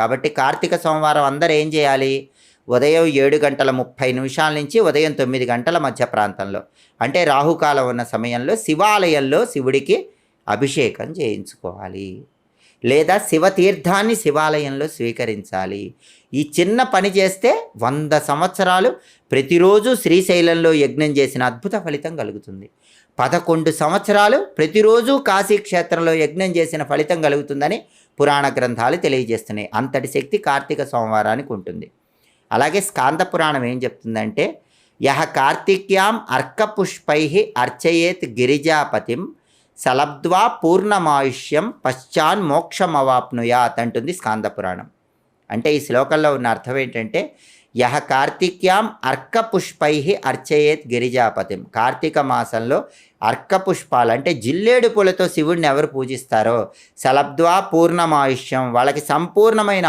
కాబట్టి కార్తీక సోమవారం అందరూ ఏం చేయాలి? ఉదయం 7:30 నుంచి ఉదయం 9 గంటల మధ్య ప్రాంతంలో, అంటే రాహుకాలం ఉన్న సమయంలో శివాలయంలో శివుడికి అభిషేకం చేయించుకోవాలి, లేదా శివతీర్థాన్ని శివాలయంలో స్వీకరించాలి. ఈ చిన్న పని చేస్తే 100 సంవత్సరాలు ప్రతిరోజు శ్రీశైలంలో యజ్ఞం చేసిన అద్భుత ఫలితం కలుగుతుంది. 11 సంవత్సరాలు ప్రతిరోజు కాశీక్షేత్రంలో యజ్ఞం చేసిన ఫలితం కలుగుతుందని పురాణ గ్రంథాలు తెలియజేస్తున్నాయి. అంతటి శక్తి కార్తీక సోమవారానికి ఉంటుంది. అలాగే స్కాంద పురాణం ఏం చెప్తుందంటే, యహ కార్తిక్యాం అర్కపుష్పై అర్చయేత్ గిరిజాపతిం సలబ్ధ్వా పూర్ణమాయుష్యం పశ్చాన్ మోక్షమవాప్నుయాత్ అంటుంది స్కాంద పురాణం. అంటే ఈ శ్లోకంలో ఉన్న అర్థం ఏంటంటే, యహ కార్తిక్యాం అర్కపుష్పై అర్చయేత్ గిరిజాపతిం, కార్తీక మాసంలో అర్కపుష్పాలు అంటే జిల్లేడు పూలతో శివుడిని ఎవరు పూజిస్తారో సలబ్ధ్వా పూర్ణమాయుష్యం, వాళ్ళకి సంపూర్ణమైన